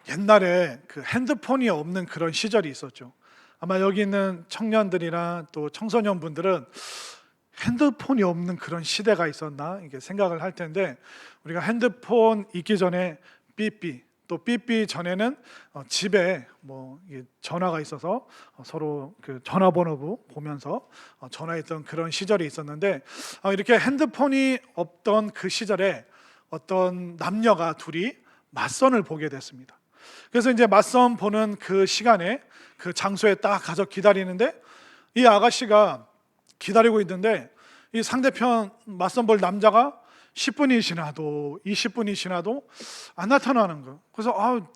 옛날에 그 핸드폰이 없는 그런 시절이 있었죠. 아마 여기 있는 청년들이나 또 청소년분들은 핸드폰이 없는 그런 시대가 있었나 이게 생각을 할 텐데, 우리가 핸드폰 있기 전에 삐삐, 또 삐삐 전에는 집에 뭐 이게 전화가 있어서 서로 그 전화번호 보면서 전화했던 그런 시절이 있었는데, 이렇게 핸드폰이 없던 그 시절에 어떤 남녀가 둘이 맞선을 보게 됐습니다. 그래서 이제 맞선 보는 그 시간에 그 장소에 딱 가서 기다리는데, 이 아가씨가 기다리고 있는데 이 상대편 맞선 볼 남자가 10분이 지나도 20분이 지나도 안 나타나는 거예요. 그래서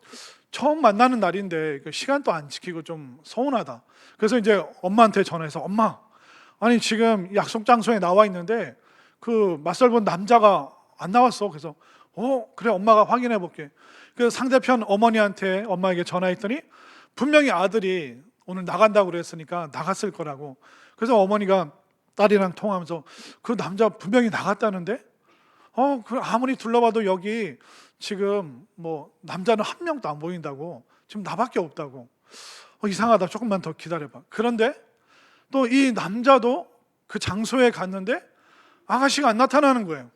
처음 만나는 날인데 시간도 안 지키고 좀 서운하다. 그래서 이제 엄마한테 전화해서, 엄마, 아니 지금 약속 장소에 나와 있는데 그 맞선 본 남자가 안 나왔어. 그래서 그래, 엄마가 확인해 볼게. 그래서 상대편 어머니한테 엄마에게 전화했더니 분명히 아들이 오늘 나간다고 그랬으니까 나갔을 거라고. 그래서 어머니가 딸이랑 통화하면서 그 남자 분명히 나갔다는데 아무리 둘러봐도 여기 지금 뭐 남자는 한 명도 안 보인다고, 지금 나밖에 없다고. 이상하다, 조금만 더 기다려봐. 그런데 또 이 남자도 그 장소에 갔는데 아가씨가 안 나타나는 거예요.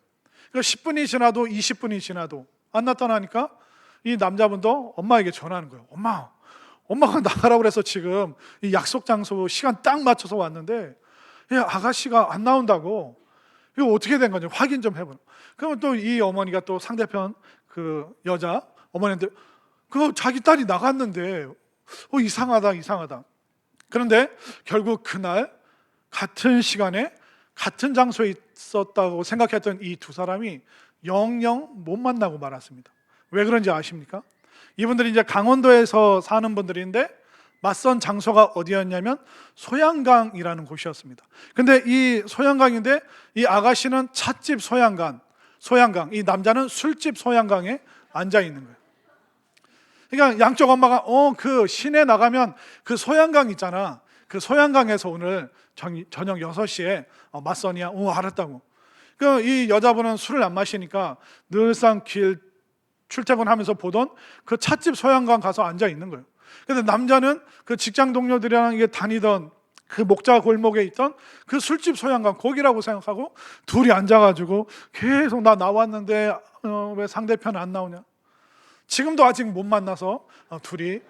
그러니까 10분이 지나도 20분이 지나도 안 나타나니까 이 남자분도 엄마에게 전화하는 거예요. 엄마가 나가라고 그래서 지금 이 약속 장소 시간 딱 맞춰서 왔는데 아가씨가 안 나온다고. 이거 어떻게 된 건지 확인 좀 해보라. 그러면 또 이 어머니가 또 상대편 그 여자 어머니한테 그 자기 딸이 나갔는데 이상하다. 그런데 결국 그날 같은 시간에 같은 장소에 있었다고 생각했던 이 두 사람이 영영 못 만나고 말았습니다. 왜 그런지 아십니까? 이분들이 이제 강원도에서 사는 분들인데 맞선 장소가 어디였냐면 소양강이라는 곳이었습니다. 근데 이 소양강인데 이 아가씨는 찻집 소양강, 이 남자는 술집 소양강에 앉아 있는 거예요. 그러니까 양쪽 엄마가 그 시내 나가면 그 소양강 있잖아. 그 소양강에서 오늘 저녁 6시에 맞선이야. 알았다고. 이 여자분은 술을 안 마시니까 늘상 길 출퇴근하면서 보던 그 찻집 소양강 가서 앉아 있는 거예요. 근데 남자는 그 직장 동료들이랑 이게 다니던 그 목자 골목에 있던 그 술집 소양강 거기라고 생각하고 둘이 앉아가지고 계속 나 나왔는데 왜 상대편 안 나오냐. 지금도 아직 못 만나서 둘이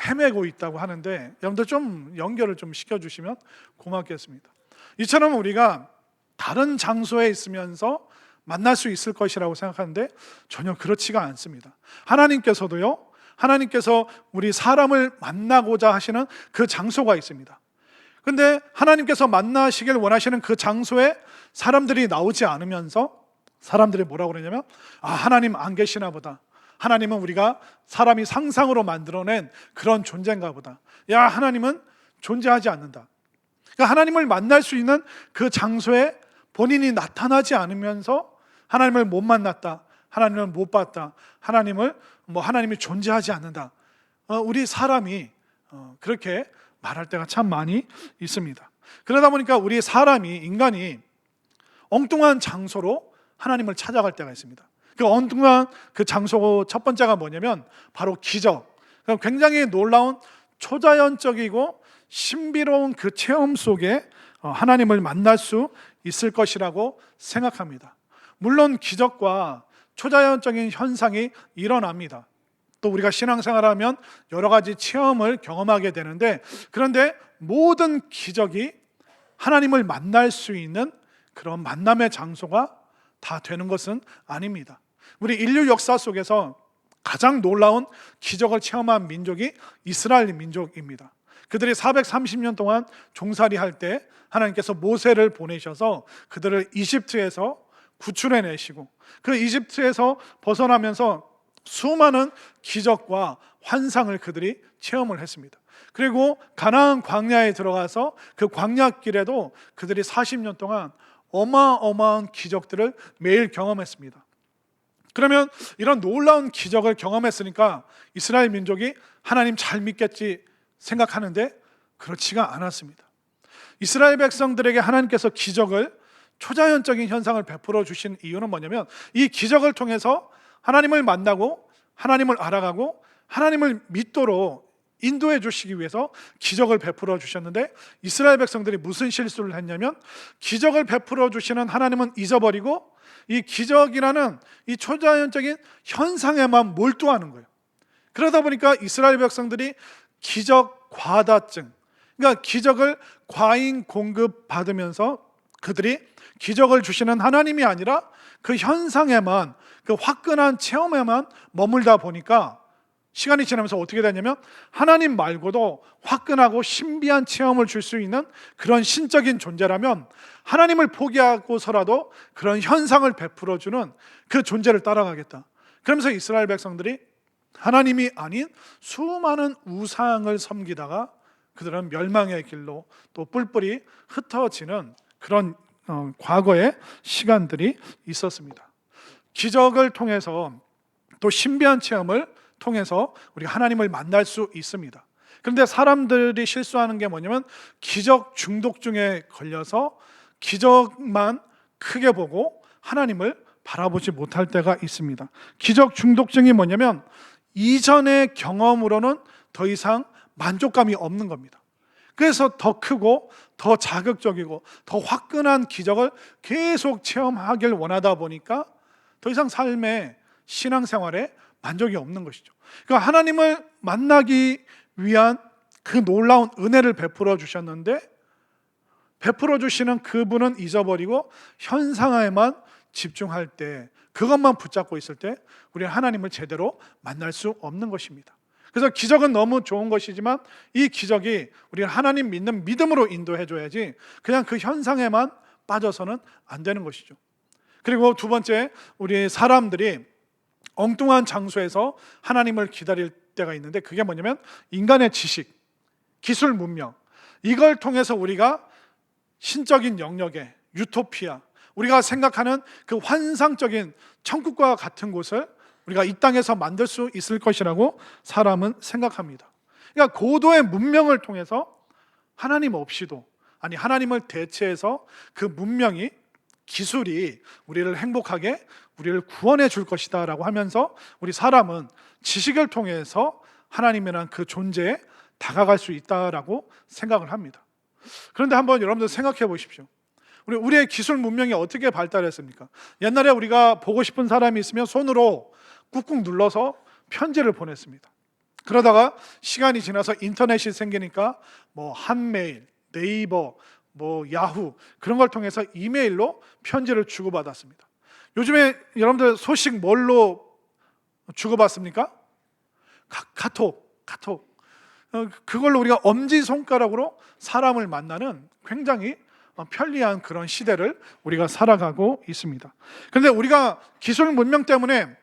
헤매고 있다고 하는데, 여러분들 좀 연결을 좀 시켜주시면 고맙겠습니다. 이처럼 우리가 다른 장소에 있으면서 만날 수 있을 것이라고 생각하는데 전혀 그렇지가 않습니다. 하나님께서 우리 사람을 만나고자 하시는 그 장소가 있습니다. 근데 하나님께서 만나시길 원하시는 그 장소에 사람들이 나오지 않으면서 사람들이 뭐라고 그러냐면 하나님 안 계시나 보다. 하나님은 우리가 사람이 상상으로 만들어낸 그런 존재인가 보다. 하나님은 존재하지 않는다. 그러니까 하나님을 만날 수 있는 그 장소에 본인이 나타나지 않으면서 하나님을 못 만났다, 하나님을 못 봤다, 하나님이 존재하지 않는다. 우리 사람이 그렇게 말할 때가 참 많이 있습니다. 그러다 보니까 우리 인간이 엉뚱한 장소로 하나님을 찾아갈 때가 있습니다. 그 엉뚱한 그 장소 첫 번째가 뭐냐면 바로 기적. 굉장히 놀라운 초자연적이고 신비로운 그 체험 속에 하나님을 만날 수 있을 것이라고 생각합니다. 물론 기적과 초자연적인 현상이 일어납니다. 또 우리가 신앙생활하면 여러 가지 체험을 경험하게 되는데, 그런데 모든 기적이 하나님을 만날 수 있는 그런 만남의 장소가 다 되는 것은 아닙니다. 우리 인류 역사 속에서 가장 놀라운 기적을 체험한 민족이 이스라엘 민족입니다. 그들이 430년 동안 종살이할 때 하나님께서 모세를 보내셔서 그들을 이집트에서 구출해내시고 그 이집트에서 벗어나면서 수많은 기적과 환상을 그들이 체험을 했습니다. 그리고 가나안 광야에 들어가서 그 광야길에도 그들이 40년 동안 어마어마한 기적들을 매일 경험했습니다. 그러면 이런 놀라운 기적을 경험했으니까 이스라엘 민족이 하나님 잘 믿겠지 생각하는데 그렇지가 않았습니다. 이스라엘 백성들에게 하나님께서 기적을, 초자연적인 현상을 베풀어 주신 이유는 뭐냐면 이 기적을 통해서 하나님을 만나고 하나님을 알아가고 하나님을 믿도록 인도해 주시기 위해서 기적을 베풀어 주셨는데, 이스라엘 백성들이 무슨 실수를 했냐면 기적을 베풀어 주시는 하나님은 잊어버리고 이 기적이라는 이 초자연적인 현상에만 몰두하는 거예요. 그러다 보니까 이스라엘 백성들이 기적 과다증, 그러니까 기적을 과잉 공급받으면서 그들이 기적을 주시는 하나님이 아니라 그 현상에만, 그 화끈한 체험에만 머물다 보니까 시간이 지나면서 어떻게 되냐면 하나님 말고도 화끈하고 신비한 체험을 줄 수 있는 그런 신적인 존재라면 하나님을 포기하고서라도 그런 현상을 베풀어주는 그 존재를 따라가겠다. 그러면서 이스라엘 백성들이 하나님이 아닌 수많은 우상을 섬기다가 그들은 멸망의 길로 또 뿔뿔이 흩어지는 그런 과거의 시간들이 있었습니다. 기적을 통해서 또 신비한 체험을 통해서 우리 하나님을 만날 수 있습니다. 그런데 사람들이 실수하는 게 뭐냐면 기적 중독증에 걸려서 기적만 크게 보고 하나님을 바라보지 못할 때가 있습니다. 기적 중독증이 뭐냐면 이전의 경험으로는 더 이상 만족감이 없는 겁니다. 그래서 더 크고 더 자극적이고 더 화끈한 기적을 계속 체험하길 원하다 보니까 더 이상 삶의 신앙생활에 만족이 없는 것이죠. 그러니까 하나님을 만나기 위한 그 놀라운 은혜를 베풀어 주셨는데 베풀어 주시는 그분은 잊어버리고 현상에만 집중할 때, 그것만 붙잡고 있을 때 우리는 하나님을 제대로 만날 수 없는 것입니다. 그래서 기적은 너무 좋은 것이지만 이 기적이 우리가 하나님 믿는 믿음으로 인도해 줘야지 그냥 그 현상에만 빠져서는 안 되는 것이죠. 그리고 두 번째, 우리 사람들이 엉뚱한 장소에서 하나님을 기다릴 때가 있는데 그게 뭐냐면 인간의 지식, 기술, 문명, 이걸 통해서 우리가 신적인 영역에 유토피아, 우리가 생각하는 그 환상적인 천국과 같은 곳을 우리가 이 땅에서 만들 수 있을 것이라고 사람은 생각합니다. 그러니까 고도의 문명을 통해서 하나님 없이도, 아니 하나님을 대체해서 그 문명이, 기술이 우리를 행복하게, 우리를 구원해 줄 것이다 라고 하면서 우리 사람은 지식을 통해서 하나님이란 그 존재에 다가갈 수 있다라고 생각을 합니다. 그런데 한번 여러분들 생각해 보십시오. 우리의 기술 문명이 어떻게 발달했습니까? 옛날에 우리가 보고 싶은 사람이 있으면 손으로 꾹꾹 눌러서 편지를 보냈습니다. 그러다가 시간이 지나서 인터넷이 생기니까 뭐 한메일, 네이버, 뭐 야후, 그런 걸 통해서 이메일로 편지를 주고받았습니다. 요즘에 여러분들 소식 뭘로 주고받습니까? 카톡. 그걸로 우리가 엄지손가락으로 사람을 만나는 굉장히 편리한 그런 시대를 우리가 살아가고 있습니다. 그런데 우리가 기술 문명 때문에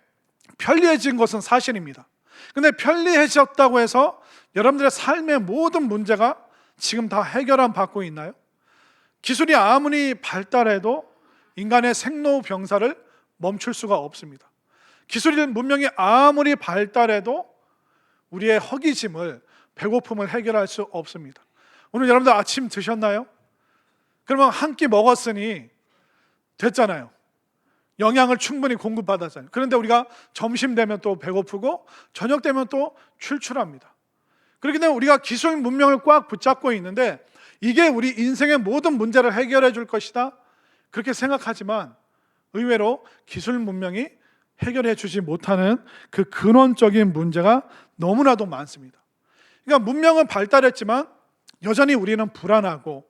편리해진 것은 사실입니다. 그런데 편리해졌다고 해서 여러분들의 삶의 모든 문제가 지금 다 해결함 받고 있나요? 기술이 아무리 발달해도 인간의 생로병사를 멈출 수가 없습니다. 기술 문명이 아무리 발달해도 우리의 허기짐을, 배고픔을 해결할 수 없습니다. 오늘 여러분들 아침 드셨나요? 그러면 한 끼 먹었으니 됐잖아요. 영양을 충분히 공급받았잖아요. 그런데 우리가 점심 되면 또 배고프고 저녁 되면 또 출출합니다. 그렇기 때문에 우리가 기술 문명을 꽉 붙잡고 있는데 이게 우리 인생의 모든 문제를 해결해 줄 것이다, 그렇게 생각하지만 의외로 기술 문명이 해결해 주지 못하는 그 근원적인 문제가 너무나도 많습니다. 그러니까 문명은 발달했지만 여전히 우리는 불안하고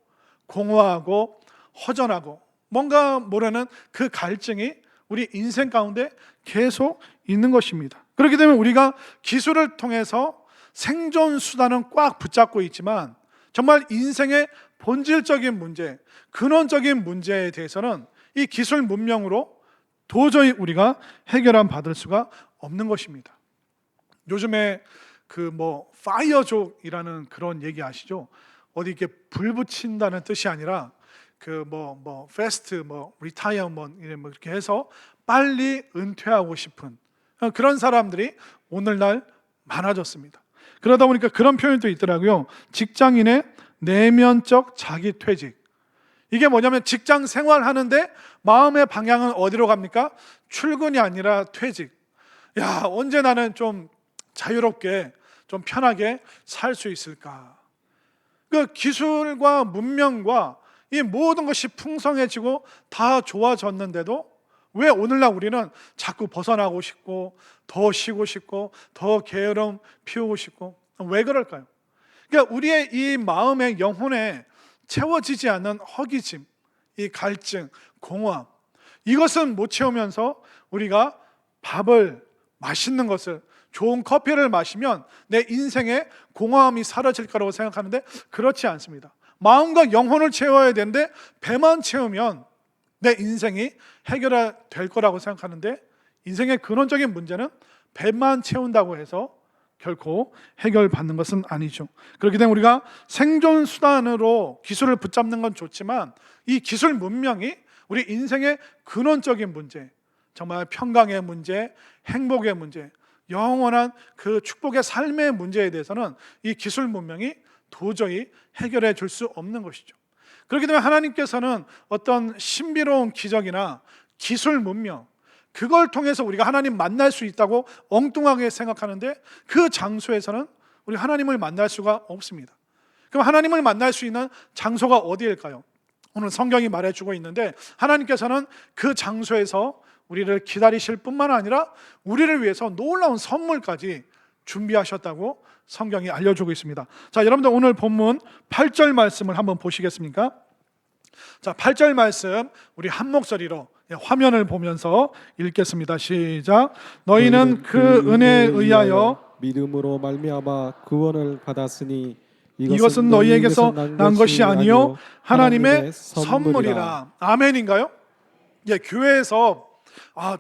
공허하고 허전하고 뭔가 모르는 그 갈증이 우리 인생 가운데 계속 있는 것입니다. 그렇기 때문에 우리가 기술을 통해서 생존 수단은 꽉 붙잡고 있지만 정말 인생의 본질적인 문제, 근원적인 문제에 대해서는 이 기술 문명으로 도저히 우리가 해결함 받을 수가 없는 것입니다. 요즘에 그 파이어족이라는 그런 얘기 아시죠? 어디 이렇게 불 붙인다는 뜻이 아니라 그 패스트 리타이어먼 이렇게 해서 빨리 은퇴하고 싶은 그런 사람들이 오늘날 많아졌습니다. 그러다 보니까 그런 표현도 있더라고요. 직장인의 내면적 자기 퇴직. 이게 뭐냐면 직장 생활하는데 마음의 방향은 어디로 갑니까? 출근이 아니라 퇴직. 야, 언제 나는 좀 자유롭게 좀 편하게 살 수 있을까? 그 기술과 문명과 이 모든 것이 풍성해지고 다 좋아졌는데도 왜 오늘날 우리는 자꾸 벗어나고 싶고 더 쉬고 싶고 더 게으름 피우고 싶고, 왜 그럴까요? 그러니까 우리의 이 마음의 영혼에 채워지지 않는 허기짐, 이 갈증, 공허함, 이것은 못 채우면서 우리가 밥을, 맛있는 것을, 좋은 커피를 마시면 내 인생의 공허함이 사라질 거라고 생각하는데 그렇지 않습니다. 마음과 영혼을 채워야 되는데 배만 채우면 내 인생이 해결될 거라고 생각하는데, 인생의 근원적인 문제는 배만 채운다고 해서 결코 해결받는 것은 아니죠. 그렇기 때문에 우리가 생존 수단으로 기술을 붙잡는 건 좋지만 이 기술 문명이 우리 인생의 근원적인 문제, 정말 평강의 문제, 행복의 문제, 영원한 그 축복의 삶의 문제에 대해서는 이 기술 문명이 도저히 해결해 줄 수 없는 것이죠. 그렇기 때문에 하나님께서는 어떤 신비로운 기적이나 기술 문명, 그걸 통해서 우리가 하나님 만날 수 있다고 엉뚱하게 생각하는데 그 장소에서는 우리 하나님을 만날 수가 없습니다. 그럼 하나님을 만날 수 있는 장소가 어디일까요? 오늘 성경이 말해주고 있는데 하나님께서는 그 장소에서 우리를 기다리실 뿐만 아니라 우리를 위해서 놀라운 선물까지 준비하셨다고 성경이 알려주고 있습니다. 자, 여러분들 오늘 본문 8절 말씀을 한번 보시겠습니까? 자, 8절 말씀 우리 한 목소리로 화면을 보면서 읽겠습니다. 시작. 너희는 그 은혜에 의하여 믿음으로 말미암아 구원을 받았으니 이것은 너희에게서 난 것이 아니요 하나님의 선물이라. 아멘인가요? 예, 교회에서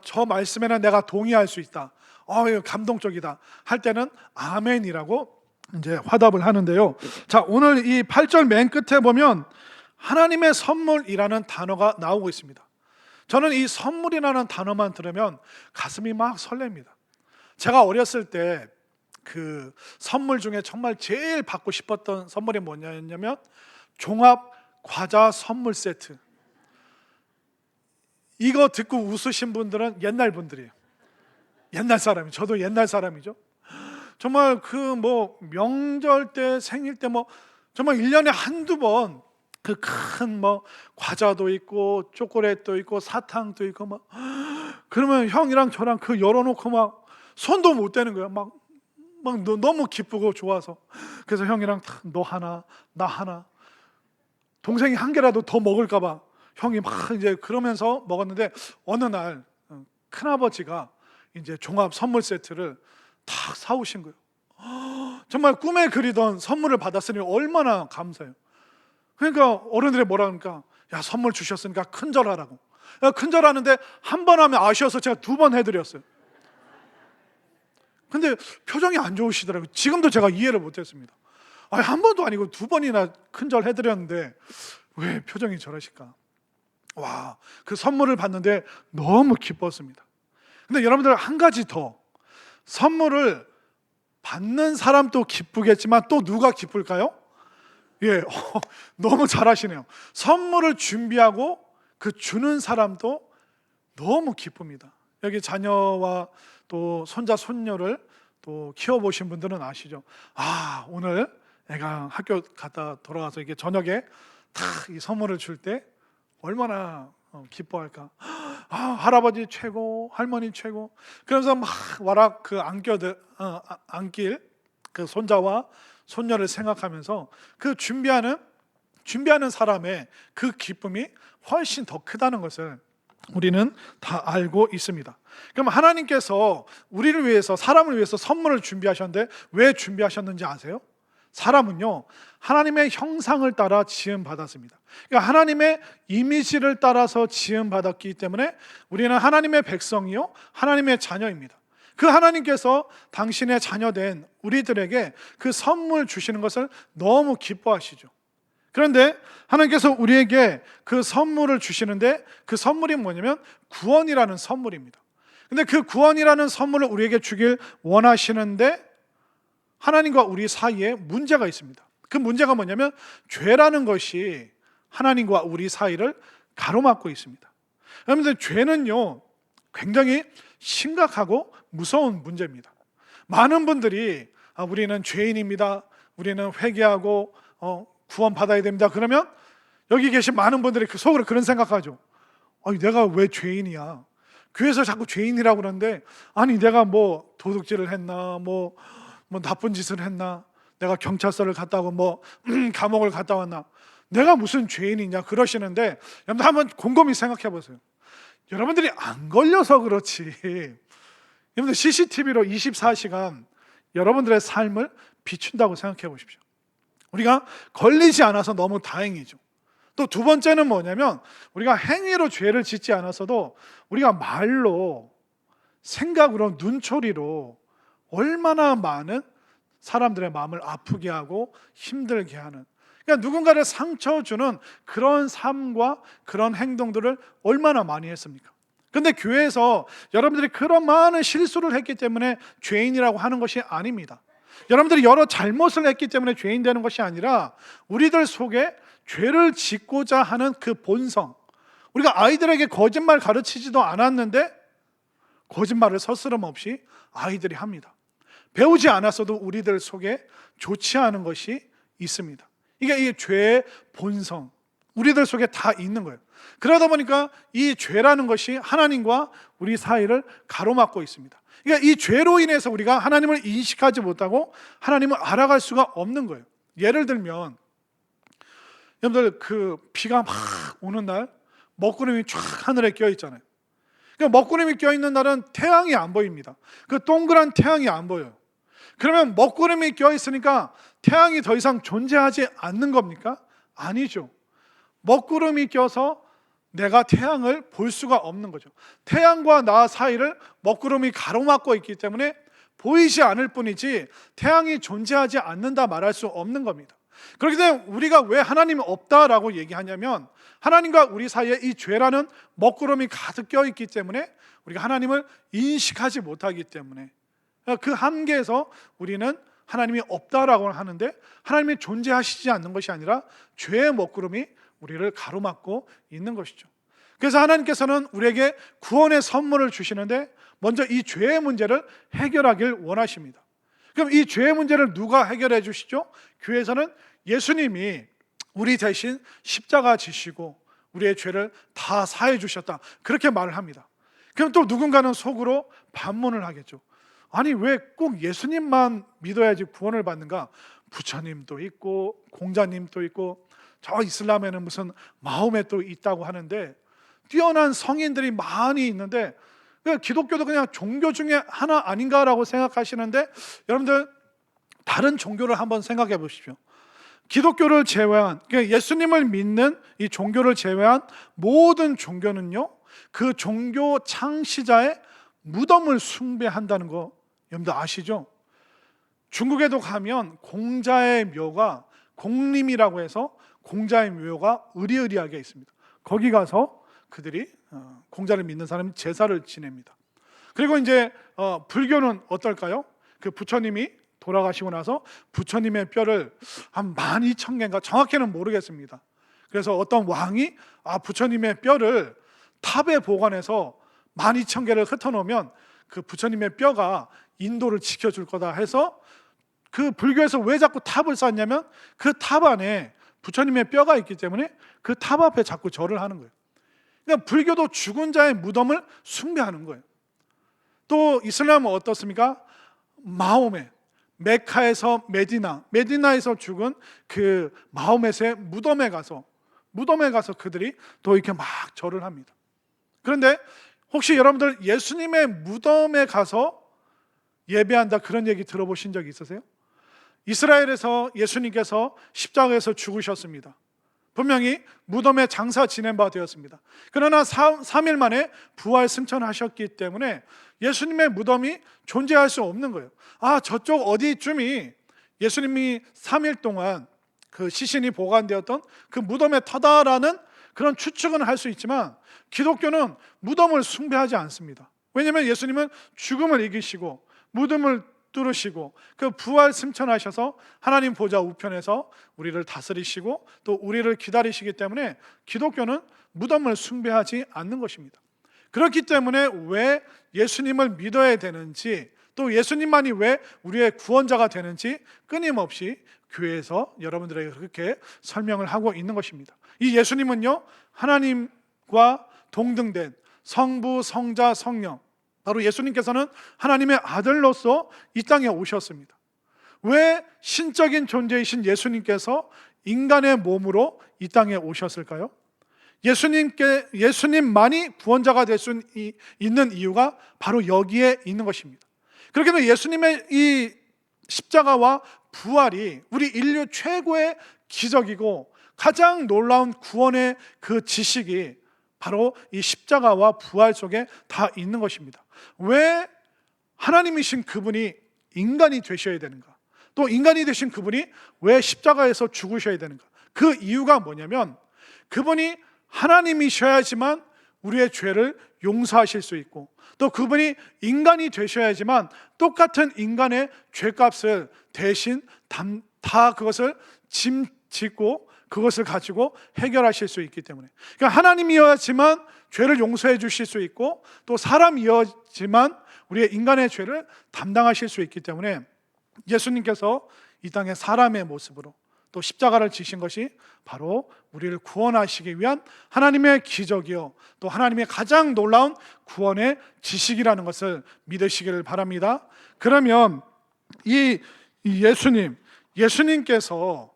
저 말씀에는 내가 동의할 수 있다, 이거 감동적이다 할 때는 아멘이라고 이제 화답을 하는데요. 자, 오늘 이 8절 맨 끝에 보면 하나님의 선물이라는 단어가 나오고 있습니다. 저는 이 선물이라는 단어만 들으면 가슴이 막 설렙니다. 제가 어렸을 때 그 선물 중에 정말 제일 받고 싶었던 선물이 뭐냐면 종합 과자 선물 세트. 이거 듣고 웃으신 분들은 옛날 분들이에요. 옛날 사람이, 저도 옛날 사람이죠. 정말 그 뭐 명절 때, 생일 때 뭐 정말 1년에 한두 번 그 큰 뭐 과자도 있고 초콜릿도 있고 사탕도 있고 막, 그러면 형이랑 저랑 그 열어놓고 막 손도 못 대는 거예요. 막 너무 기쁘고 좋아서. 그래서 형이랑 너 하나 나 하나, 동생이 한 개라도 더 먹을까 봐 형이 막 이제 그러면서 먹었는데 어느 날 큰아버지가 이제 종합 선물 세트를 딱 사오신 거예요. 정말 꿈에 그리던 선물을 받았으니 얼마나 감사해요. 그러니까 어른들이 뭐라 그러니까, 야, 선물 주셨으니까 큰절하라고. 큰절하는데 한 번 하면 아쉬워서 제가 2번 해드렸어요. 근데 표정이 안 좋으시더라고요. 지금도 제가 이해를 못했습니다. 한 번도 아니고 2번이나 큰절 해드렸는데 왜 표정이 저러실까? 와, 그 선물을 받는데 너무 기뻤습니다. 근데 여러분들 한 가지 더, 선물을 받는 사람도 기쁘겠지만 또 누가 기쁠까요? 예, 너무 잘하시네요. 선물을 준비하고 그 주는 사람도 너무 기쁩니다. 여기 자녀와 또 손자 손녀를 또 키워보신 분들은 아시죠? 오늘 애가 학교 갔다 돌아와서 이게 저녁에 탁 이 선물을 줄 때 얼마나 기뻐할까? 할아버지 최고, 할머니 최고. 그래서 막 와락 그 안길 그 손자와 손녀를 생각하면서 그 준비하는 사람의 그 기쁨이 훨씬 더 크다는 것을 우리는 다 알고 있습니다. 그럼 하나님께서 우리를 위해서, 사람을 위해서 선물을 준비하셨는데 왜 준비하셨는지 아세요? 사람은요, 하나님의 형상을 따라 지음받았습니다. 그러니까 하나님의 이미지를 따라서 지음받았기 때문에 우리는 하나님의 백성이요, 하나님의 자녀입니다. 그 하나님께서 당신의 자녀된 우리들에게 그 선물 주시는 것을 너무 기뻐하시죠. 그런데 하나님께서 우리에게 그 선물을 주시는데 그 선물이 뭐냐면 구원이라는 선물입니다. 근데 그 구원이라는 선물을 우리에게 주길 원하시는데 하나님과 우리 사이에 문제가 있습니다. 그 문제가 뭐냐면 죄라는 것이 하나님과 우리 사이를 가로막고 있습니다. 여러분들, 죄는요 굉장히 심각하고 무서운 문제입니다. 많은 분들이 우리는 죄인입니다. 우리는 회개하고 구원 받아야 됩니다. 그러면 여기 계신 많은 분들이 그 속으로 그런 생각하죠. 아니, 내가 왜 죄인이야? 교회에서 자꾸 죄인이라고 그러는데, 아니 내가 뭐 도둑질을 했나, 뭐 나쁜 짓을 했나, 내가 경찰서를 갔다 오고 뭐 감옥을 갔다 왔나, 내가 무슨 죄인이냐 그러시는데, 여러분들 한번 곰곰이 생각해 보세요. 여러분들이 안 걸려서 그렇지, 여러분들 CCTV로 24시간 여러분들의 삶을 비춘다고 생각해 보십시오. 우리가 걸리지 않아서 너무 다행이죠. 또 두 번째는 뭐냐면, 우리가 행위로 죄를 짓지 않았어도 우리가 말로, 생각으로, 눈초리로 얼마나 많은 사람들의 마음을 아프게 하고 힘들게 하는, 그러니까 누군가를 상처 주는 그런 삶과 그런 행동들을 얼마나 많이 했습니까? 근데 교회에서 여러분들이 그런 많은 실수를 했기 때문에 죄인이라고 하는 것이 아닙니다. 여러분들이 여러 잘못을 했기 때문에 죄인 되는 것이 아니라, 우리들 속에 죄를 짓고자 하는 그 본성, 우리가 아이들에게 거짓말 가르치지도 않았는데 거짓말을 서스럼 없이 아이들이 합니다. 배우지 않았어도 우리들 속에 좋지 않은 것이 있습니다. 이게 이 죄의 본성, 우리들 속에 다 있는 거예요. 그러다 보니까 이 죄라는 것이 하나님과 우리 사이를 가로막고 있습니다. 그러니까 이 죄로 인해서 우리가 하나님을 인식하지 못하고 하나님을 알아갈 수가 없는 거예요. 예를 들면, 여러분들 그 비가 막 오는 날 먹구름이 쫙 하늘에 껴 있잖아요. 그러니까 먹구름이 껴 있는 날은 태양이 안 보입니다. 그 동그란 태양이 안 보여요. 그러면 먹구름이 껴 있으니까 태양이 더 이상 존재하지 않는 겁니까? 아니죠. 먹구름이 껴서 내가 태양을 볼 수가 없는 거죠. 태양과 나 사이를 먹구름이 가로막고 있기 때문에 보이지 않을 뿐이지 태양이 존재하지 않는다 말할 수 없는 겁니다. 그렇기 때문에 우리가 왜 하나님이 없다라고 얘기하냐면, 하나님과 우리 사이에 이 죄라는 먹구름이 가득 껴있기 때문에 우리가 하나님을 인식하지 못하기 때문에, 그 한계에서 우리는 하나님이 없다라고 하는데, 하나님이 존재하시지 않는 것이 아니라 죄의 먹구름이 우리를 가로막고 있는 것이죠. 그래서 하나님께서는 우리에게 구원의 선물을 주시는데, 먼저 이 죄의 문제를 해결하길 원하십니다. 그럼 이 죄의 문제를 누가 해결해 주시죠? 교회에서는 예수님이 우리 대신 십자가 지시고 우리의 죄를 다 사해 주셨다, 그렇게 말을 합니다. 그럼 또 누군가는 속으로 반문을 하겠죠. 아니, 왜 꼭 예수님만 믿어야지 구원을 받는가? 부처님도 있고 공자님도 있고 저 이슬람에는 무슨 마호메도 있다고 하는데, 뛰어난 성인들이 많이 있는데 기독교도 그냥 종교 중에 하나 아닌가라고 생각하시는데, 여러분들 다른 종교를 한번 생각해 보십시오. 기독교를 제외한, 그러니까 예수님을 믿는 이 종교를 제외한 모든 종교는요, 그 종교 창시자의 무덤을 숭배한다는 거 여러분들 아시죠? 중국에도 가면 공자의 묘가, 공림이라고 해서 공자의 묘가 으리으리하게 있습니다. 거기 가서 그들이 공자를 믿는 사람이 제사를 지냅니다. 그리고 이제 불교는 어떨까요? 그 부처님이 돌아가시고 나서 부처님의 뼈를 한 12,000개인가, 정확히는 모르겠습니다. 그래서 어떤 왕이 부처님의 뼈를 탑에 보관해서 12,000개를 흩어놓으면 그 부처님의 뼈가 인도를 지켜줄 거다 해서, 그 불교에서 왜 자꾸 탑을 쌓냐면 그 탑 안에 부처님의 뼈가 있기 때문에 그 탑 앞에 자꾸 절을 하는 거예요. 그러니까 불교도 죽은 자의 무덤을 숭배하는 거예요. 또 이슬람은 어떻습니까? 마호메, 메카에서 메디나에서 죽은 그 마호메의 무덤에 가서 그들이 또 이렇게 막 절을 합니다. 그런데 혹시 여러분들 예수님의 무덤에 가서 예배한다, 그런 얘기 들어보신 적 있으세요? 이스라엘에서 예수님께서 십자가에서 죽으셨습니다. 분명히 무덤에 장사 지낸 바 되었습니다. 그러나 3일 만에 부활 승천하셨기 때문에 예수님의 무덤이 존재할 수 없는 거예요. 저쪽 어디쯤이 예수님이 3일 동안 그 시신이 보관되었던 그 무덤의 터다라는 그런 추측은 할 수 있지만, 기독교는 무덤을 숭배하지 않습니다. 왜냐하면 예수님은 죽음을 이기시고 무덤을 뚫으시고 그 부활 승천하셔서 하나님 보좌 우편에서 우리를 다스리시고 또 우리를 기다리시기 때문에 기독교는 무덤을 숭배하지 않는 것입니다. 그렇기 때문에 왜 예수님을 믿어야 되는지, 또 예수님만이 왜 우리의 구원자가 되는지 끊임없이 교회에서 여러분들에게 그렇게 설명을 하고 있는 것입니다. 이 예수님은요, 하나님과 동등된 성부, 성자, 성령, 바로 예수님께서는 하나님의 아들로서 이 땅에 오셨습니다. 왜 신적인 존재이신 예수님께서 인간의 몸으로 이 땅에 오셨을까요? 예수님만이 구원자가 될 수 있는 이유가 바로 여기에 있는 것입니다. 그렇기 때문에 예수님의 이 십자가와 부활이 우리 인류 최고의 기적이고 가장 놀라운 구원의 그 지식이 바로 이 십자가와 부활 속에 다 있는 것입니다. 왜 하나님이신 그분이 인간이 되셔야 되는가? 또 인간이 되신 그분이 왜 십자가에서 죽으셔야 되는가? 그 이유가 뭐냐면 그분이 하나님이셔야지만 우리의 죄를 용서하실 수 있고, 또 그분이 인간이 되셔야지만 똑같은 인간의 죄값을 대신 다 그것을 짐짓고 그것을 가지고 해결하실 수 있기 때문에, 그러니까 하나님이어야지만 죄를 용서해 주실 수 있고, 또 사람이어야지만 우리의 인간의 죄를 담당하실 수 있기 때문에 예수님께서 이 땅에 사람의 모습으로 또 십자가를 지신 것이 바로 우리를 구원하시기 위한 하나님의 기적이요, 또 하나님의 가장 놀라운 구원의 지식이라는 것을 믿으시기를 바랍니다. 그러면 이 예수님께서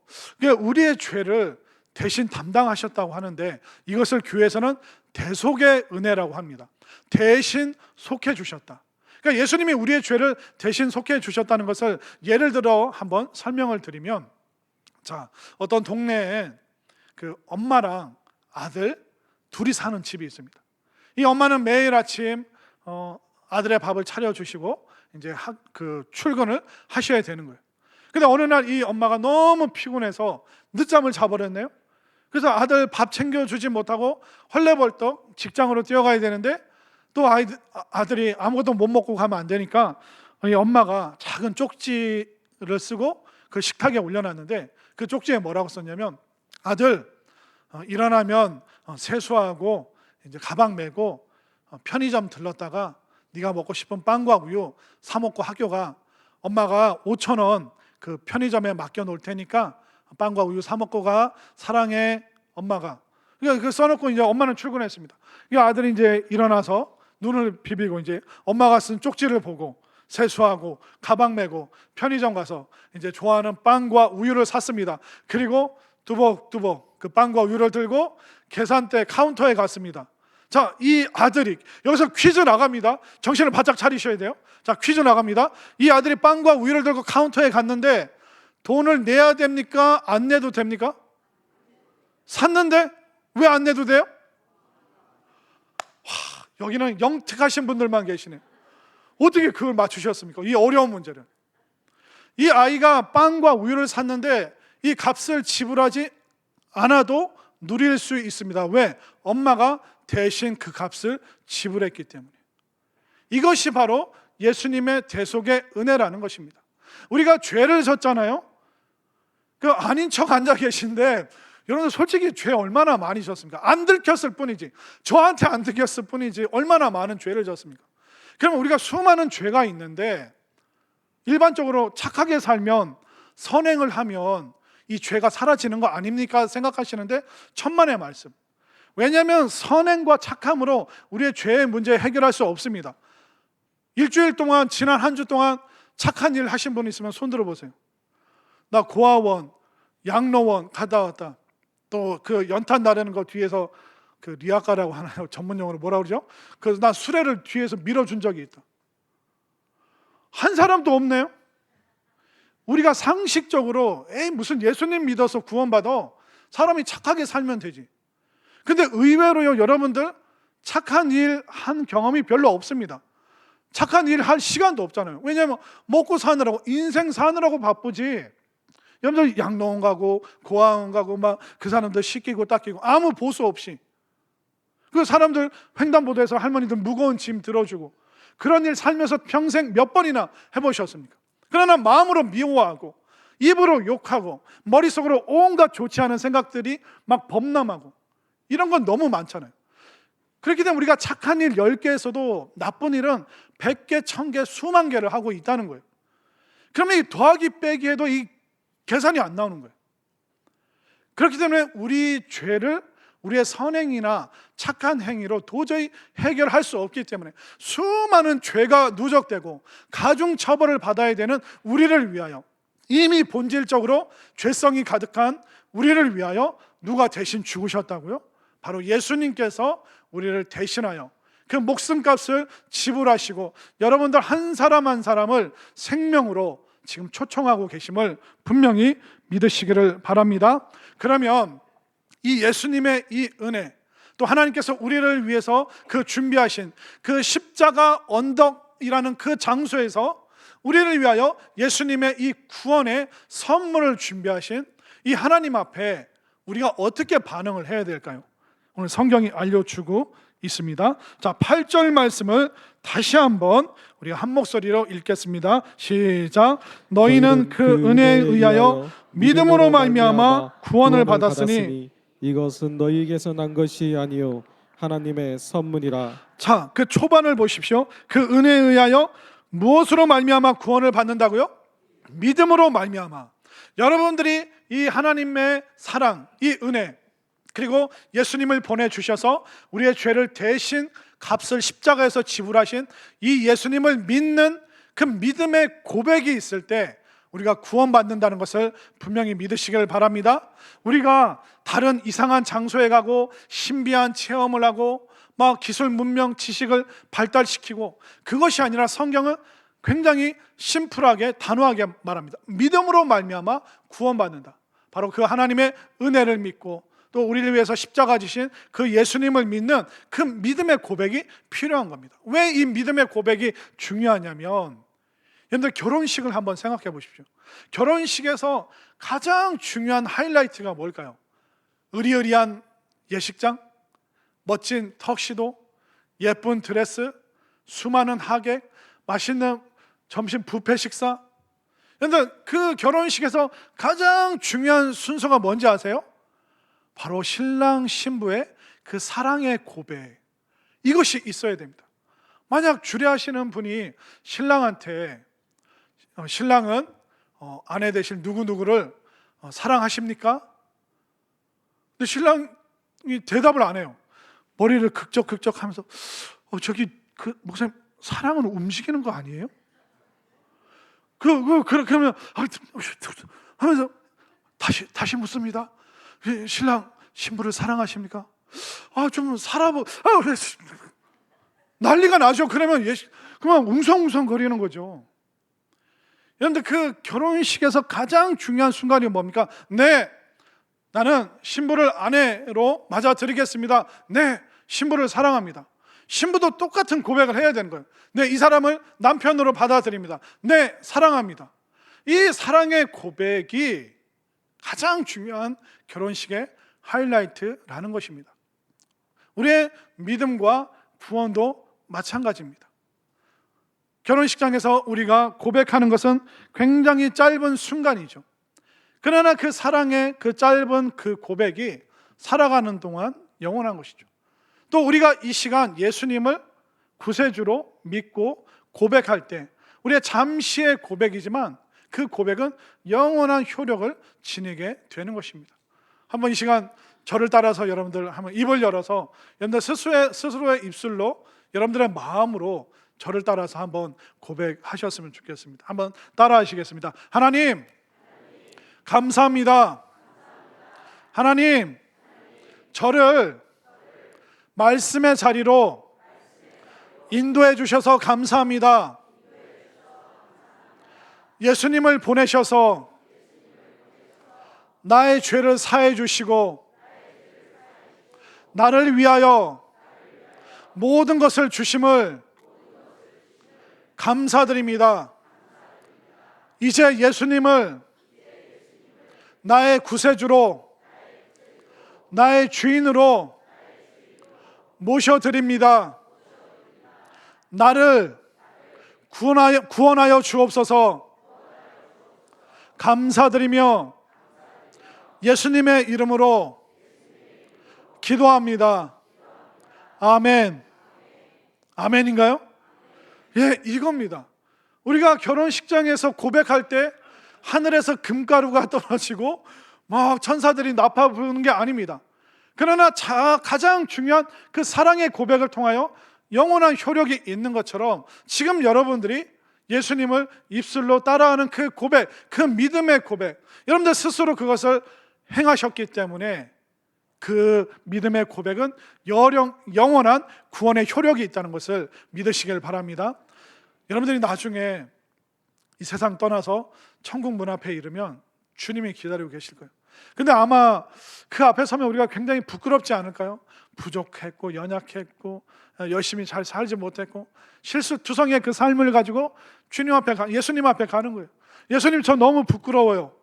우리의 죄를 대신 담당하셨다고 하는데, 이것을 교회에서는 대속의 은혜라고 합니다. 대신 속해 주셨다. 그러니까 예수님이 우리의 죄를 대신 속해 주셨다는 것을 예를 들어 한번 설명을 드리면, 자, 어떤 동네에 그 엄마랑 아들 둘이 사는 집이 있습니다. 이 엄마는 매일 아침 아들의 밥을 차려주시고 이제 출근을 하셔야 되는 거예요. 근데 어느 날 이 엄마가 너무 피곤해서 늦잠을 자버렸네요. 그래서 아들 밥 챙겨주지 못하고 헐레벌떡 직장으로 뛰어가야 되는데, 또 아들이 아무것도 못 먹고 가면 안 되니까 이 엄마가 작은 쪽지를 쓰고 그 식탁에 올려놨는데, 그 쪽지에 뭐라고 썼냐면, 아들 일어나면 세수하고 이제 가방 메고 편의점 들렀다가 네가 먹고 싶은 빵과 우유 사 먹고 학교 가. 엄마가 5,000원 그 편의점에 맡겨 놓을 테니까 빵과 우유 사 먹고 가. 사랑해 엄마가. 그러니까 그 써놓고 이제 엄마는 출근했습니다. 이 아들이 이제 일어나서 눈을 비비고 이제 엄마가 쓴 쪽지를 보고 세수하고 가방 메고 편의점 가서 이제 좋아하는 빵과 우유를 샀습니다. 그리고 두벅두벅 그 빵과 우유를 들고 계산대 카운터에 갔습니다. 자, 이 아들이 여기서 퀴즈 나갑니다. 정신을 바짝 차리셔야 돼요. 자, 퀴즈 나갑니다. 이 아들이 빵과 우유를 들고 카운터에 갔는데 돈을 내야 됩니까? 안 내도 됩니까? 샀는데 왜 안 내도 돼요? 여기는 영특하신 분들만 계시네요. 어떻게 그걸 맞추셨습니까? 이 어려운 문제를. 이 아이가 빵과 우유를 샀는데 이 값을 지불하지 않아도 누릴 수 있습니다. 왜? 엄마가 대신 그 값을 지불했기 때문에. 이것이 바로 예수님의 대속의 은혜라는 것입니다. 우리가 죄를 졌잖아요. 그 아닌 척 앉아 계신데, 여러분들 솔직히 죄 얼마나 많이 졌습니까? 안 들켰을 뿐이지, 저한테 안 들켰을 뿐이지 얼마나 많은 죄를 졌습니까? 그럼 우리가 수많은 죄가 있는데, 일반적으로 착하게 살면, 선행을 하면 이 죄가 사라지는 거 아닙니까? 생각하시는데 천만의 말씀. 왜냐하면 선행과 착함으로 우리의 죄의 문제 해결할 수 없습니다. 일주일 동안, 지난 한 주 동안 착한 일 하신 분 있으면 손 들어보세요. 나 고아원, 양로원 갔다 왔다. 또 그 연탄 나르는 거 뒤에서 그 리아카라고 하나요? 전문용어로 뭐라 그러죠? 그래서 나 수레를 뒤에서 밀어준 적이 있다. 한 사람도 없네요. 우리가 상식적으로 무슨 예수님 믿어서 구원받아, 사람이 착하게 살면 되지. 근데 의외로요, 여러분들 착한 일 한 경험이 별로 없습니다. 착한 일 할 시간도 없잖아요. 왜냐하면 먹고 사느라고, 인생 사느라고 바쁘지. 여러분들 양로원 가고 고아원 가고 막 그 사람들 씻기고 닦이고 아무 보수 없이, 그 사람들 횡단보도에서 할머니들 무거운 짐 들어주고, 그런 일 살면서 평생 몇 번이나 해보셨습니까? 그러나 마음으로 미워하고 입으로 욕하고 머릿속으로 온갖 좋지 않은 생각들이 막 범람하고, 이런 건 너무 많잖아요. 그렇기 때문에 우리가 착한 일 10개에서도 나쁜 일은 100개, 1000개, 수만 개를 하고 있다는 거예요. 그러면 이 더하기 빼기 해도 이 계산이 안 나오는 거예요. 그렇기 때문에 우리 죄를 우리의 선행이나 착한 행위로 도저히 해결할 수 없기 때문에 수많은 죄가 누적되고 가중 처벌을 받아야 되는 우리를 위하여, 이미 본질적으로 죄성이 가득한 우리를 위하여 누가 대신 죽으셨다고요? 바로 예수님께서 우리를 대신하여 그 목숨값을 지불하시고 여러분들 한 사람 한 사람을 생명으로 지금 초청하고 계심을 분명히 믿으시기를 바랍니다. 그러면 이 예수님의 이 은혜, 또 하나님께서 우리를 위해서 그 준비하신 그 십자가 언덕이라는 그 장소에서 우리를 위하여 예수님의 이 구원의 선물을 준비하신 이 하나님 앞에 우리가 어떻게 반응을 해야 될까요? 오늘 성경이 알려주고 있습니다. 자, 8절 말씀을 다시 한번 우리가 한 목소리로 읽겠습니다. 시작. 너희는 그 은혜에 의하여 믿음으로 말미암아 구원을 받았으니 이것은 너희에게서 난 것이 아니요 하나님의 선물이라. 자, 그 초반을 보십시오. 그 은혜에 의하여 무엇으로 말미암아 구원을 받는다고요? 믿음으로 말미암아. 여러분들이 이 하나님의 사랑, 이 은혜, 그리고 예수님을 보내주셔서 우리의 죄를 대신 값을 십자가에서 지불하신 이 예수님을 믿는 그 믿음의 고백이 있을 때 우리가 구원받는다는 것을 분명히 믿으시길 바랍니다. 우리가 다른 이상한 장소에 가고 신비한 체험을 하고 막 기술 문명 지식을 발달시키고, 그것이 아니라 성경은 굉장히 심플하게 단호하게 말합니다. 믿음으로 말미암아 구원받는다. 바로 그 하나님의 은혜를 믿고 또 우리를 위해서 십자가 지신 그 예수님을 믿는 그 믿음의 고백이 필요한 겁니다. 왜 이 믿음의 고백이 중요하냐면, 여러분들 결혼식을 한번 생각해 보십시오. 결혼식에서 가장 중요한 하이라이트가 뭘까요? 의리의리한 예식장, 멋진 턱시도, 예쁜 드레스, 수많은 하객, 맛있는 점심 뷔페 식사. 여러분들 그 결혼식에서 가장 중요한 순서가 뭔지 아세요? 바로 신랑 신부의 그 사랑의 고백, 이것이 있어야 됩니다. 만약 주례하시는 분이 신랑한테 신랑은 아내 되실 누구누구를 사랑하십니까? 근데 신랑이 대답을 안 해요. 머리를 극적극적 하면서 저기 그 목사님, 사랑은 움직이는 거 아니에요? 그렇게 하면 하면서 다시 묻습니다. 신랑 신부를 사랑하십니까? 좀 난리가 나죠. 그러면 그만 웅성웅성 거리는 거죠. 그런데 그 결혼식에서 가장 중요한 순간이 뭡니까? 네, 나는 신부를 아내로 맞아들이겠습니다. 네, 신부를 사랑합니다. 신부도 똑같은 고백을 해야 되는 거예요. 네, 이 사람을 남편으로 받아들입니다. 네, 사랑합니다. 이 사랑의 고백이 가장 중요한 결혼식의 하이라이트라는 것입니다. 우리의 믿음과 구원도 마찬가지입니다. 결혼식장에서 우리가 고백하는 것은 굉장히 짧은 순간이죠. 그러나 그 사랑의 그 짧은 그 고백이 살아가는 동안 영원한 것이죠. 또 우리가 이 시간 예수님을 구세주로 믿고 고백할 때 우리의 잠시의 고백이지만 그 고백은 영원한 효력을 지니게 되는 것입니다. 한번 이 시간 저를 따라서 여러분들 한번 입을 열어서 여러분들 스스로의 입술로 여러분들의 마음으로 저를 따라서 한번 고백하셨으면 좋겠습니다. 한번 따라 하시겠습니다. 하나님, 감사합니다. 하나님, 저를 말씀의 자리로 인도해 주셔서 감사합니다. 예수님을 보내셔서 나의 죄를 사해 주시고 나를 위하여 모든 것을 주심을 감사드립니다. 이제 예수님을 나의 구세주로, 나의 주인으로 모셔드립니다. 나를 구원하여 주옵소서. 감사드리며 예수님의 이름으로 기도합니다. 아멘. 아멘인가요? 예, 이겁니다. 우리가 결혼식장에서 고백할 때 하늘에서 금가루가 떨어지고 막 천사들이 나파 부르는 게 아닙니다. 그러나 가장 중요한 그 사랑의 고백을 통하여 영원한 효력이 있는 것처럼 지금 여러분들이 예수님을 입술로 따라하는 그 고백, 그 믿음의 고백, 여러분들 스스로 그것을 행하셨기 때문에 그 믿음의 고백은 영원한 구원의 효력이 있다는 것을 믿으시길 바랍니다. 여러분들이 나중에 이 세상 떠나서 천국 문 앞에 이르면 주님이 기다리고 계실 거예요. 근데 아마 그 앞에 서면 우리가 굉장히 부끄럽지 않을까요? 부족했고 연약했고 열심히 잘 살지 못했고 실수투성이의 그 삶을 가지고 예수님 앞에 가는 거예요. 예수님, 저 너무 부끄러워요.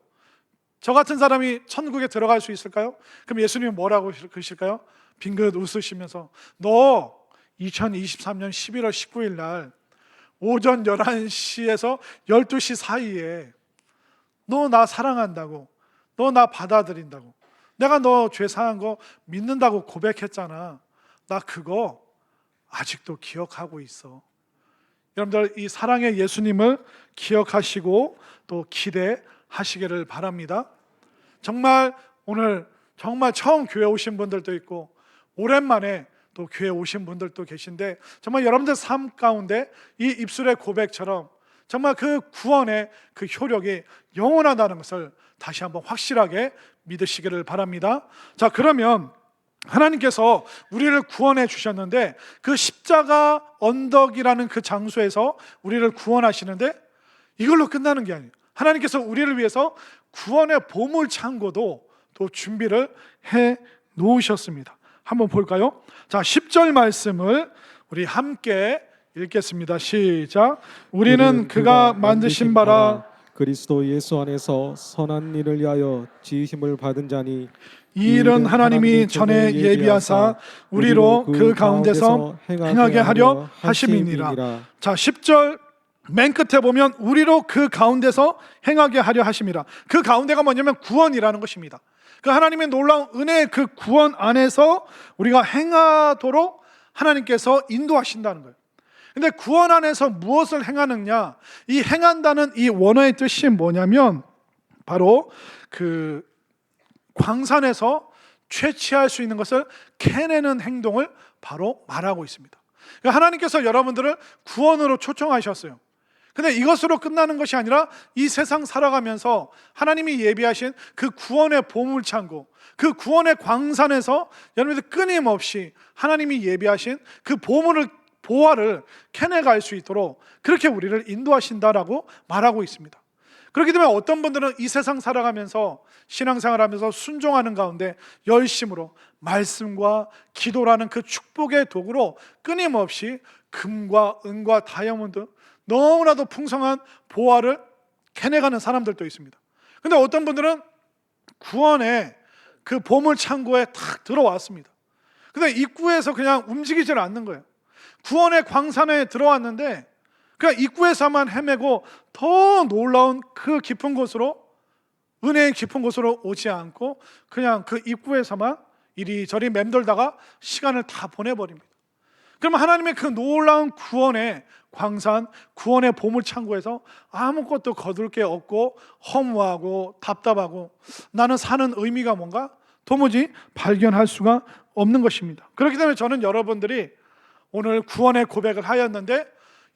저 같은 사람이 천국에 들어갈 수 있을까요? 그럼 예수님이 뭐라고 그러실까요? 빙긋 웃으시면서 너 2023년 11월 19일 날 오전 11시에서 12시 사이에 너 나 사랑한다고, 너 나 받아들인다고, 내가 너 죄 사한 거 믿는다고 고백했잖아. 나 그거 아직도 기억하고 있어. 여러분들 이 사랑의 예수님을 기억하시고 또 기대하시기를 바랍니다. 정말 오늘 정말 처음 교회 오신 분들도 있고 오랜만에 또 교회 오신 분들도 계신데 정말 여러분들 삶 가운데 이 입술의 고백처럼 정말 그 구원의 그 효력이 영원하다는 것을 다시 한번 확실하게 믿으시기를 바랍니다. 자, 그러면 하나님께서 우리를 구원해 주셨는데 그 십자가 언덕이라는 그 장소에서 우리를 구원하시는데 이걸로 끝나는 게 아니에요. 하나님께서 우리를 위해서 구원의 보물 창고도 또 준비를 해 놓으셨습니다. 한번 볼까요? 자, 10절 말씀을 우리 함께 읽겠습니다. 시작. 우리는 그가 만드신 바라 그리스도 예수 안에서 선한 일을 위하여 지으심을 받은 자니 이 일은 하나님이 전에 예비하사 우리로 그 가운데서 행하게 하려 하심이니라. 자, 10절 맨 끝에 보면 우리로 그 가운데서 행하게 하려 하심이라. 그 가운데가 뭐냐면 구원이라는 것입니다. 그 하나님의 놀라운 은혜의 그 구원 안에서 우리가 행하도록 하나님께서 인도하신다는 거예요. 근데 구원 안에서 무엇을 행하느냐? 이 행한다는 이 원어의 뜻이 뭐냐면 바로 그 광산에서 채취할 수 있는 것을 캐내는 행동을 바로 말하고 있습니다. 그러니까 하나님께서 여러분들을 구원으로 초청하셨어요. 근데 이것으로 끝나는 것이 아니라 이 세상 살아가면서 하나님이 예비하신 그 구원의 보물창고, 그 구원의 광산에서 여러분들 끊임없이 하나님이 예비하신 그 보화를 캐내갈 수 있도록 그렇게 우리를 인도하신다라고 말하고 있습니다. 그렇기 때문에 어떤 분들은 이 세상 살아가면서 신앙생활하면서 순종하는 가운데 열심으로 말씀과 기도라는 그 축복의 도구로 끊임없이 금과 은과 다이아몬드 너무나도 풍성한 보화를 캐내가는 사람들도 있습니다. 근데 어떤 분들은 구원의 그 보물 창고에 탁 들어왔습니다. 근데 입구에서 그냥 움직이질 않는 거예요. 구원의 광산에 들어왔는데 그냥 입구에서만 헤매고 더 놀라운 그 깊은 곳으로, 은혜의 깊은 곳으로 오지 않고 그냥 그 입구에서만 이리저리 맴돌다가 시간을 다 보내버립니다. 그러면 하나님의 그 놀라운 구원의 광산, 구원의 보물창고에서 아무것도 거둘 게 없고 허무하고 답답하고 나는 사는 의미가 뭔가 도무지 발견할 수가 없는 것입니다. 그렇기 때문에 저는 여러분들이 오늘 구원의 고백을 하였는데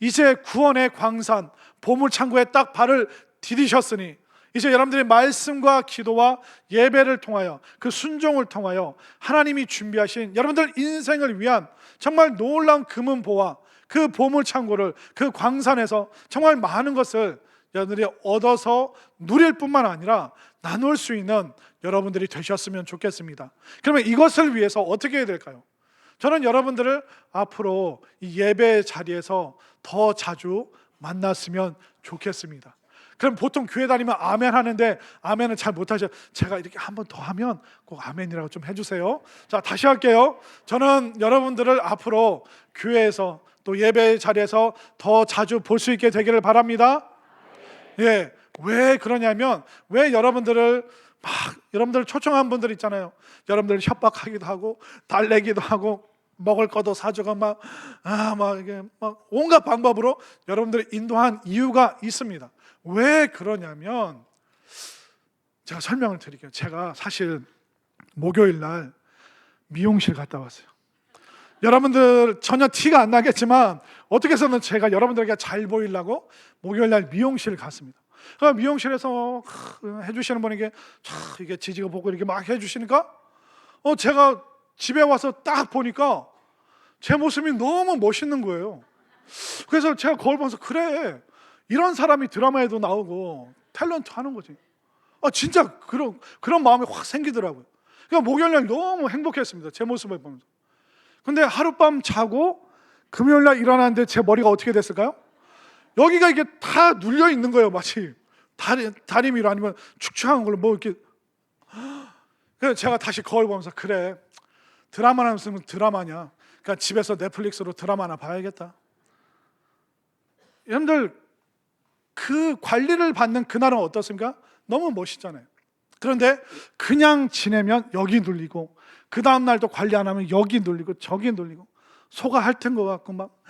이제 구원의 광산, 보물창고에 딱 발을 디디셨으니 이제 여러분들의 말씀과 기도와 예배를 통하여 그 순종을 통하여 하나님이 준비하신 여러분들 인생을 위한 정말 놀라운 금은 보화, 그 보물창고를 그 광산에서 정말 많은 것을 여러분들이 얻어서 누릴 뿐만 아니라 나눌 수 있는 여러분들이 되셨으면 좋겠습니다. 그러면 이것을 위해서 어떻게 해야 될까요? 저는 여러분들을 앞으로 이 예배 자리에서 더 자주 만났으면 좋겠습니다. 그럼 보통 교회 다니면 아멘 하는데 아멘을 잘 못하셔. 제가 이렇게 한 번 더 하면 꼭 아멘이라고 좀 해주세요. 자, 다시 할게요. 저는 여러분들을 앞으로 교회에서 또 예배 자리에서 더 자주 볼 수 있게 되기를 바랍니다. 예, 왜 그러냐면 왜 여러분들을 초청한 분들 있잖아요. 여러분들 협박하기도 하고 달래기도 하고 먹을 것도 사주고 막 이게 막 온갖 방법으로 여러분들을 인도한 이유가 있습니다. 왜 그러냐면 제가 설명을 드릴게요. 제가 사실 목요일 날 미용실 갔다 왔어요. 여러분들 전혀 티가 안 나겠지만 어떻게 해서는 제가 여러분들에게 잘 보이려고 목요일 날 미용실 갔습니다. 그러니까 미용실에서 해주시는 분에게 이게 지지고 보고 이렇게 막 해주시니까 제가 집에 와서 딱 보니까 제 모습이 너무 멋있는 거예요. 그래서 제가 거울 보면서 그래, 이런 사람이 드라마에도 나오고 탤런트 하는 거지. 진짜 그런 마음이 확 생기더라고요. 그러니까 목요일 날 너무 행복했습니다. 제 모습을 보면서. 근데 하룻밤 자고 금요일 날 일어났는데 제 머리가 어떻게 됐을까요? 여기가 이게 다 눌려 있는 거예요. 마치 다리미로 아니면 축축한 걸로 뭐 이렇게. 그래서 제가 다시 거울 보면서 그래, 드라마나 무슨 드라마냐, 그러니까 집에서 넷플릭스로 드라마나 봐야겠다. 여러분들 그 관리를 받는 그날은 어떻습니까? 너무 멋있잖아요. 그런데 그냥 지내면 여기 눌리고 그 다음날도 관리 안 하면 여기 눌리고 저기 눌리고 소가 핥은 것 같고 막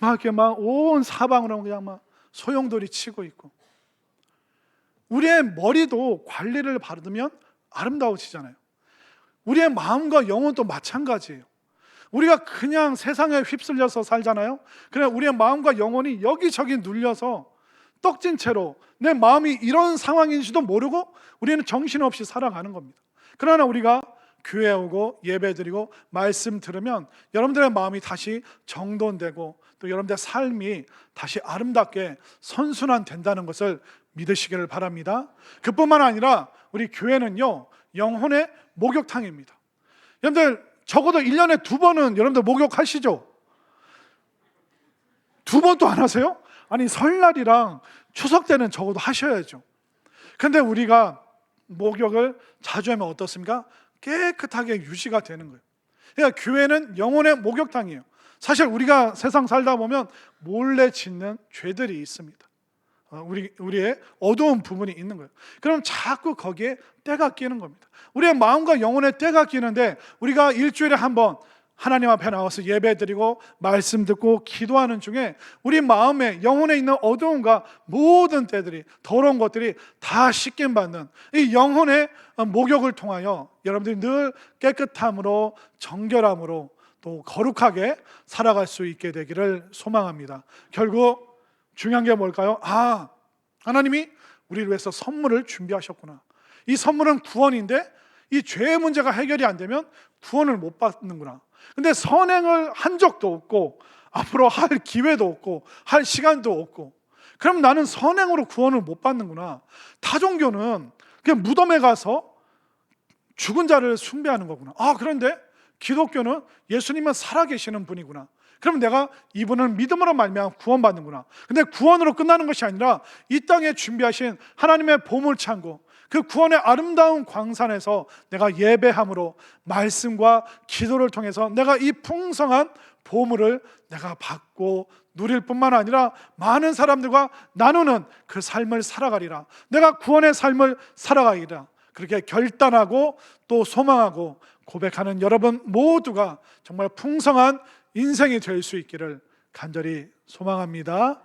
이렇게 막 온 사방으로 그냥 막 소용돌이 치고 있고. 우리의 머리도 관리를 받으면 아름다워지잖아요. 우리의 마음과 영혼도 마찬가지예요. 우리가 그냥 세상에 휩쓸려서 살잖아요. 그냥 우리의 마음과 영혼이 여기저기 눌려서 떡진 채로 내 마음이 이런 상황인지도 모르고 우리는 정신없이 살아가는 겁니다. 그러나 우리가 교회 오고 예배드리고 말씀 들으면 여러분들의 마음이 다시 정돈되고 또 여러분들의 삶이 다시 아름답게 선순환 된다는 것을 믿으시기를 바랍니다. 그뿐만 아니라 우리 교회는요, 영혼의 목욕탕입니다. 여러분들 적어도 1년에 2번은 여러분들 목욕하시죠? 2번도 안 하세요? 아니 설날이랑 추석 때는 적어도 하셔야죠. 근데 우리가 목욕을 자주 하면 어떻습니까? 깨끗하게 유지가 되는 거예요. 그러니까 교회는 영혼의 목욕탕이에요. 사실 우리가 세상 살다 보면 몰래 짓는 죄들이 있습니다. 우리의 어두운 부분이 있는 거예요. 그럼 자꾸 거기에 때가 끼는 겁니다. 우리의 마음과 영혼에 때가 끼는데 우리가 일주일에 한 번 하나님 앞에 나와서 예배드리고 말씀 듣고 기도하는 중에 우리 마음에 영혼에 있는 어두움과 모든 때들이, 더러운 것들이 다 씻김 받는 이 영혼의 목욕을 통하여 여러분들이 늘 깨끗함으로 정결함으로 또 거룩하게 살아갈 수 있게 되기를 소망합니다. 결국 중요한 게 뭘까요? 하나님이 우리를 위해서 선물을 준비하셨구나. 이 선물은 구원인데 이 죄의 문제가 해결이 안 되면 구원을 못 받는구나. 근데 선행을 한 적도 없고 앞으로 할 기회도 없고 할 시간도 없고, 그럼 나는 선행으로 구원을 못 받는구나. 타종교는 그냥 무덤에 가서 죽은 자를 숭배하는 거구나. 그런데 기독교는 예수님은 살아계시는 분이구나. 그럼 내가 이분을 믿음으로 말미암아 구원받는구나. 근데 구원으로 끝나는 것이 아니라 이 땅에 준비하신 하나님의 보물창고, 그 구원의 아름다운 광산에서 내가 예배함으로 말씀과 기도를 통해서 내가 이 풍성한 보물을 내가 받고 누릴 뿐만 아니라 많은 사람들과 나누는 그 삶을 살아가리라. 내가 구원의 삶을 살아가리라. 그렇게 결단하고 또 소망하고 고백하는 여러분 모두가 정말 풍성한 인생이 될 수 있기를 간절히 소망합니다.